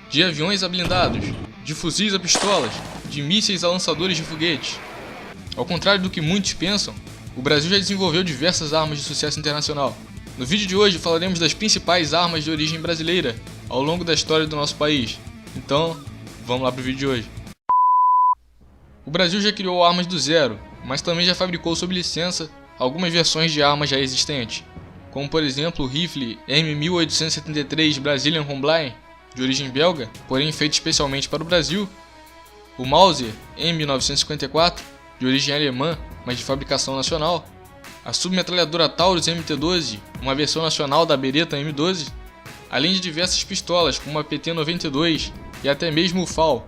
De aviões a blindados, de fuzis a pistolas, de mísseis a lançadores de foguetes. Ao contrário do que muitos pensam, o Brasil já desenvolveu diversas armas de sucesso internacional. No vídeo de hoje falaremos das principais armas de origem brasileira ao longo da história do nosso país. Então, vamos lá para o vídeo de hoje. O Brasil já criou armas do zero, mas também já fabricou sob licença algumas versões de armas já existentes, como por exemplo o rifle M1873 Brazilian Hornblower, de origem belga, porém feito especialmente para o Brasil, o Mauser M954, de origem alemã, mas de fabricação nacional, a submetralhadora Taurus MT-12, uma versão nacional da Beretta M12, além de diversas pistolas como a PT-92 e até mesmo o FAL,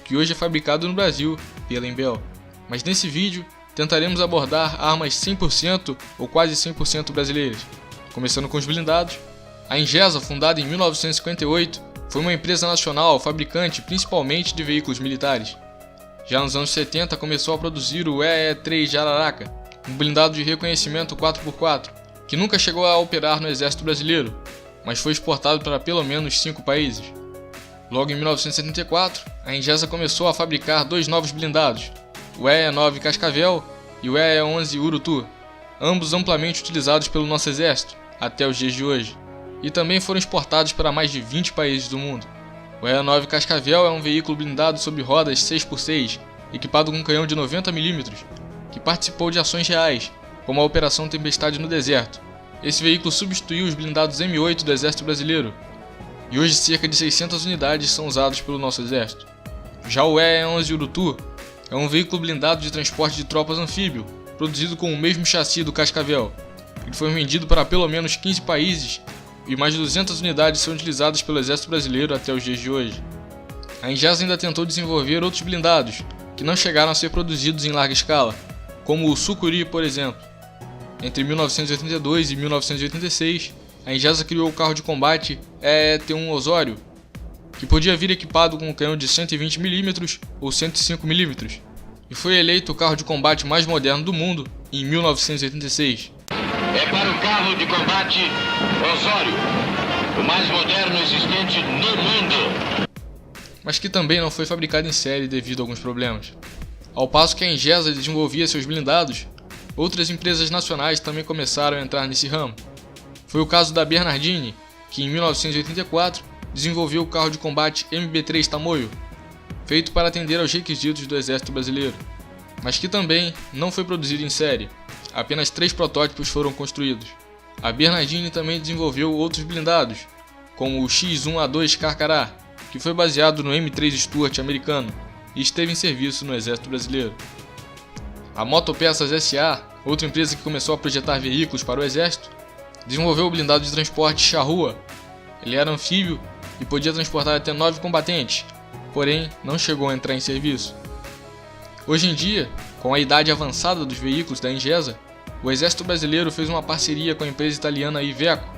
que hoje é fabricado no Brasil pela Imbel. Mas nesse vídeo tentaremos abordar armas 100% ou quase 100% brasileiras. Começando com os blindados, a Ingesa, fundada em 1958, foi uma empresa nacional fabricante principalmente de veículos militares. Já nos anos 70 começou a produzir o EE-3 Jararaca, um blindado de reconhecimento 4x4, que nunca chegou a operar no exército brasileiro, mas foi exportado para pelo menos 5 países. Logo em 1974, a Ingesa começou a fabricar dois novos blindados, o EE-9 Cascavel e o EE-11 Urutu, ambos amplamente utilizados pelo nosso exército até os dias de hoje, e também foram exportados para mais de 20 países do mundo. O EE-9 Cascavel é um veículo blindado sob rodas 6x6, equipado com um canhão de 90mm, que participou de ações reais, como a Operação Tempestade no Deserto. Esse veículo substituiu os blindados M8 do Exército Brasileiro, e hoje cerca de 600 unidades são usados pelo nosso exército. Já o EE-11 Urutu é um veículo blindado de transporte de tropas anfíbio, produzido com o mesmo chassi do Cascavel. Ele foi vendido para pelo menos 15 países e mais de 200 unidades são utilizadas pelo Exército Brasileiro até os dias de hoje. A Ingesa ainda tentou desenvolver outros blindados, que não chegaram a ser produzidos em larga escala, como o Sucuri, por exemplo. Entre 1982 e 1986, a Ingesa criou o carro de combate EE-T1 Osório, que podia vir equipado com um canhão de 120mm ou 105mm, e foi eleito o carro de combate mais moderno do mundo em 1986. É para o carro de combate Osório, o mais moderno existente no mundo. Mas que também não foi fabricado em série devido a alguns problemas. Ao passo que a Ingesa desenvolvia seus blindados, outras empresas nacionais também começaram a entrar nesse ramo. Foi o caso da Bernardini, que em 1984 desenvolveu o carro de combate MB3 Tamoio, feito para atender aos requisitos do Exército Brasileiro, mas que também não foi produzido em série. Apenas 3 protótipos foram construídos. A Bernardini também desenvolveu outros blindados, como o X1A2 Carcará, que foi baseado no M3 Stuart americano e esteve em serviço no Exército Brasileiro. A Motopeças SA, outra empresa que começou a projetar veículos para o Exército, desenvolveu o blindado de transporte Charrua. Ele era anfíbio e podia transportar até 9 combatentes, porém não chegou a entrar em serviço. Hoje em dia, com a idade avançada dos veículos da Ingesa, o Exército Brasileiro fez uma parceria com a empresa italiana Iveco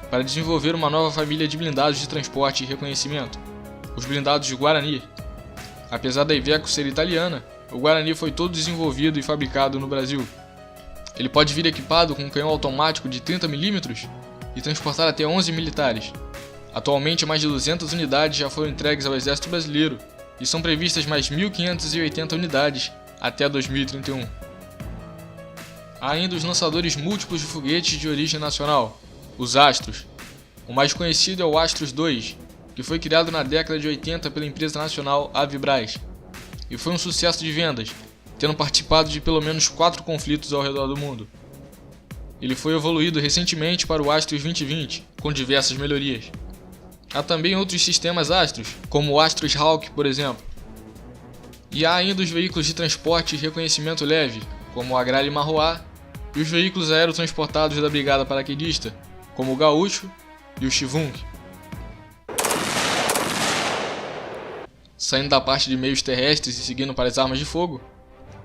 para desenvolver uma nova família de blindados de transporte e reconhecimento, os blindados de Guarani. Apesar da Iveco ser italiana, o Guarani foi todo desenvolvido e fabricado no Brasil. Ele pode vir equipado com um canhão automático de 30mm e transportar até 11 militares. Atualmente, mais de 200 unidades já foram entregues ao Exército Brasileiro e são previstas mais 1.580 unidades até 2031. Há ainda os lançadores múltiplos de foguetes de origem nacional, os Astros. O mais conhecido é o Astros II, que foi criado na década de 80 pela empresa nacional Avibraz, e foi um sucesso de vendas, tendo participado de pelo menos 4 conflitos ao redor do mundo. Ele foi evoluído recentemente para o Astros 2020, com diversas melhorias. Há também outros sistemas Astros, como o Astros Hawk, por exemplo. E há ainda os veículos de transporte e reconhecimento leve, como o Agrale Marroá, e os veículos aerotransportados da Brigada Paraquedista, como o Gaúcho e o Chivung. Saindo da parte de meios terrestres e seguindo para as armas de fogo,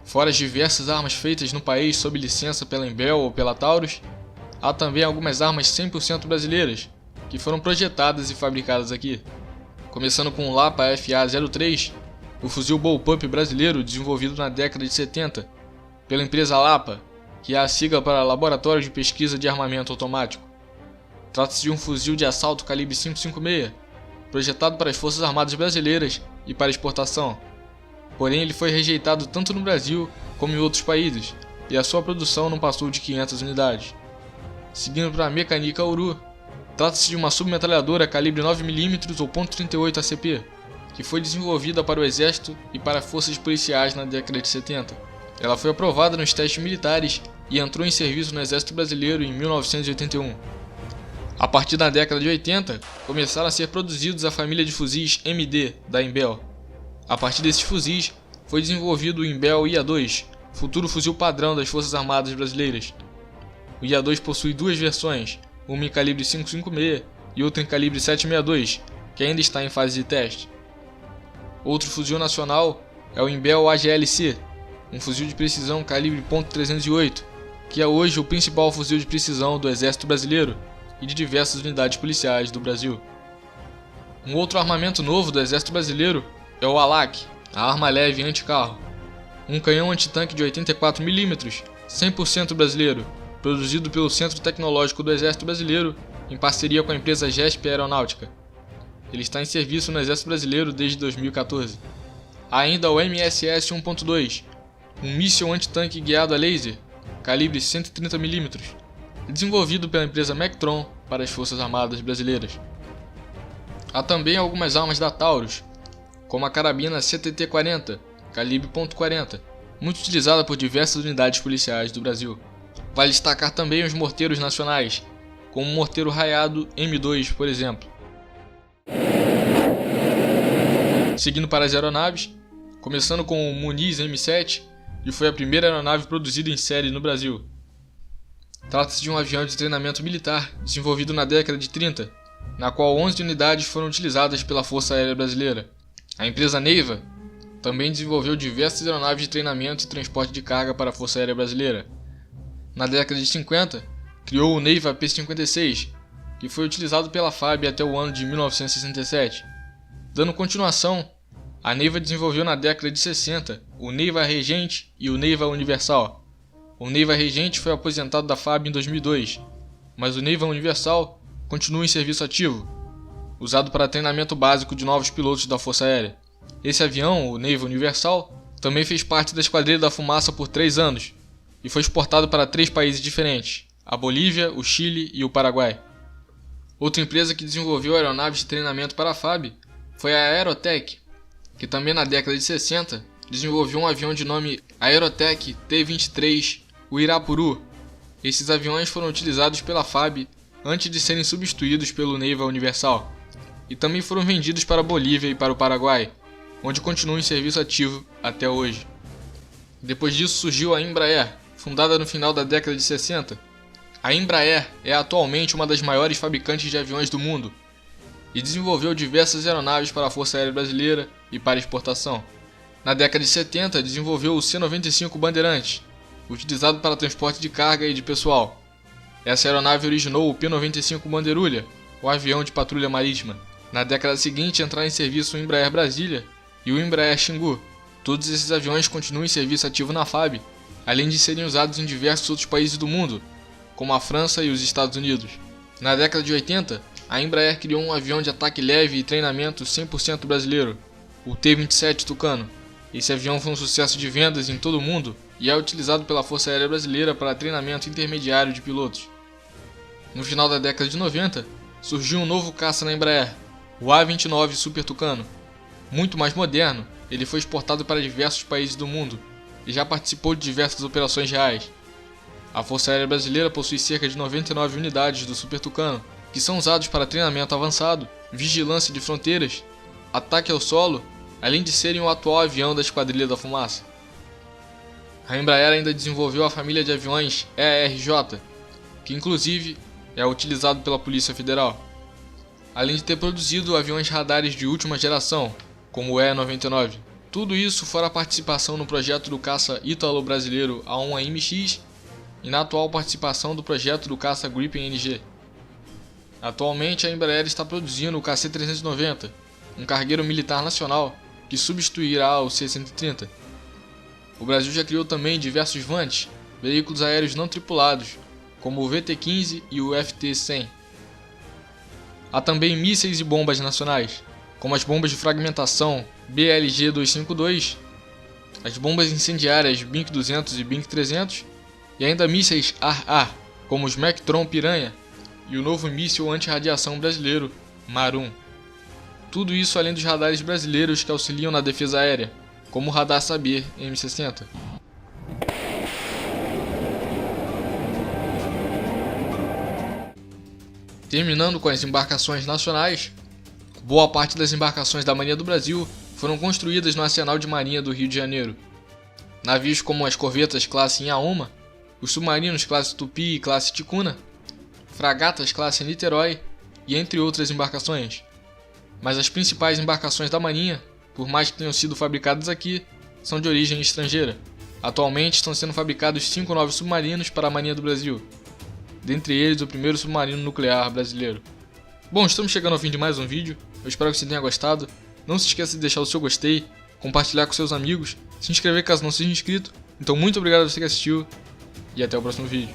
fora as diversas armas feitas no país sob licença pela Imbel ou pela Taurus, há também algumas armas 100% brasileiras, que foram projetadas e fabricadas aqui. Começando com o Lapa FA-03, o fuzil Bullpup brasileiro desenvolvido na década de 70 pela empresa Lapa, que é a sigla para Laboratório de Pesquisa de Armamento Automático. Trata-se de um fuzil de assalto calibre 5.56, projetado para as Forças Armadas Brasileiras e para exportação. Porém, ele foi rejeitado tanto no Brasil como em outros países, e a sua produção não passou de 500 unidades. Seguindo para a Mecânica Uru, trata-se de uma submetralhadora calibre 9mm ou .38 ACP, que foi desenvolvida para o Exército e para forças policiais na década de 70. Ela foi aprovada nos testes militares e entrou em serviço no Exército Brasileiro em 1981. A partir da década de 80, começaram a ser produzidos a família de fuzis MD da Imbel. A partir desses fuzis, foi desenvolvido o Imbel IA-2, futuro fuzil padrão das Forças Armadas Brasileiras. O IA-2 possui duas versões, uma em calibre 5.56 e outra em calibre 7.62, que ainda está em fase de teste. Outro fuzil nacional é o Imbel AGL-C, um fuzil de precisão calibre .308, que é hoje o principal fuzil de precisão do Exército Brasileiro e de diversas unidades policiais do Brasil. Um outro armamento novo do Exército Brasileiro é o ALAC, a arma leve anti-carro, um canhão antitanque de 84mm, 100% brasileiro, produzido pelo Centro Tecnológico do Exército Brasileiro em parceria com a empresa GESP Aeronáutica. Ele está em serviço no Exército Brasileiro desde 2014. Há ainda o MSS 1.2, um míssil antitanque guiado a laser, calibre 130mm, desenvolvido pela empresa Mectron para as Forças Armadas Brasileiras. Há também algumas armas da Taurus, como a carabina CTT-40, calibre .40, muito utilizada por diversas unidades policiais do Brasil. Vale destacar também os morteiros nacionais, como o morteiro raiado M2, por exemplo. Seguindo para as aeronaves, começando com o Muniz M7, que foi a primeira aeronave produzida em série no Brasil. Trata-se de um avião de treinamento militar desenvolvido na década de 30, na qual 11 unidades foram utilizadas pela Força Aérea Brasileira. A empresa Neiva também desenvolveu diversas aeronaves de treinamento e transporte de carga para a Força Aérea Brasileira. Na década de 50, criou o Neiva P-56, que foi utilizado pela FAB até o ano de 1967. Dando continuação, a Neiva desenvolveu na década de 60 o Neiva Regente e o Neiva Universal. O Neiva Regente foi aposentado da FAB em 2002, mas o Neiva Universal continua em serviço ativo, usado para treinamento básico de novos pilotos da Força Aérea. Esse avião, o Neiva Universal, também fez parte da Esquadrilha da Fumaça por 3 anos e foi exportado para 3 países diferentes, a Bolívia, o Chile e o Paraguai. Outra empresa que desenvolveu aeronaves de treinamento para a FAB foi a Aerotec, que também na década de 60 desenvolveu um avião de nome Aerotec T-23 Uirapuru. Esses aviões foram utilizados pela FAB antes de serem substituídos pelo Neiva Universal, e também foram vendidos para a Bolívia e para o Paraguai, onde continuam em serviço ativo até hoje. Depois disso surgiu a Embraer, fundada no final da década de 60. A Embraer é atualmente uma das maiores fabricantes de aviões do mundo e desenvolveu diversas aeronaves para a Força Aérea Brasileira e para exportação. Na década de 70 desenvolveu o C-95 Bandeirantes, utilizado para transporte de carga e de pessoal. Essa aeronave originou o P-95 Bandeirulha, o avião de patrulha marítima. Na década seguinte entraram em serviço o Embraer Brasília e o Embraer Xingu. Todos esses aviões continuam em serviço ativo na FAB, além de serem usados em diversos outros países do mundo, como a França e os Estados Unidos. Na década de 80, a Embraer criou um avião de ataque leve e treinamento 100% brasileiro, o T-27 Tucano. Esse avião foi um sucesso de vendas em todo o mundo e é utilizado pela Força Aérea Brasileira para treinamento intermediário de pilotos. No final da década de 90, surgiu um novo caça na Embraer, o A-29 Super Tucano. Muito mais moderno, ele foi exportado para diversos países do mundo e já participou de diversas operações reais. A Força Aérea Brasileira possui cerca de 99 unidades do Super Tucano, que são usados para treinamento avançado, vigilância de fronteiras, ataque ao solo, além de serem o atual avião da Esquadrilha da Fumaça. A Embraer ainda desenvolveu a família de aviões ERJ, que inclusive é utilizado pela Polícia Federal, além de ter produzido aviões radares de última geração, como o E-99. Tudo isso fora a participação no projeto do caça ítalo-brasileiro A1AIM-X e na atual participação do projeto do caça Gripen NG. Atualmente a Embraer está produzindo o KC-390, um cargueiro militar nacional que substituirá o C-130. O Brasil já criou também diversos VANTs, veículos aéreos não tripulados, como o VT-15 e o FT-100. Há também mísseis e bombas nacionais, como as bombas de fragmentação BLG-252, as bombas incendiárias BINC-200 e BINC-300, e ainda mísseis ar-ar, como os Mectron Piranha e o novo míssil anti-radiação brasileiro, Mar-1. Tudo isso além dos radares brasileiros que auxiliam na defesa aérea, como o Radar Saber M60. Terminando com as embarcações nacionais, boa parte das embarcações da Marinha do Brasil foram construídas no Arsenal de Marinha do Rio de Janeiro. Navios como as corvetas classe Inhaúma, os submarinos classe Tupi e classe Ticuna, fragatas classe Niterói e entre outras embarcações. Mas as principais embarcações da Marinha, por mais que tenham sido fabricadas aqui, são de origem estrangeira. Atualmente estão sendo fabricados 5 novos submarinos para a Marinha do Brasil, dentre eles o primeiro submarino nuclear brasileiro. Bom, estamos chegando ao fim de mais um vídeo, eu espero que você tenha gostado. Não se esqueça de deixar o seu gostei, compartilhar com seus amigos, se inscrever caso não seja inscrito. Então muito obrigado a você que assistiu e até o próximo vídeo.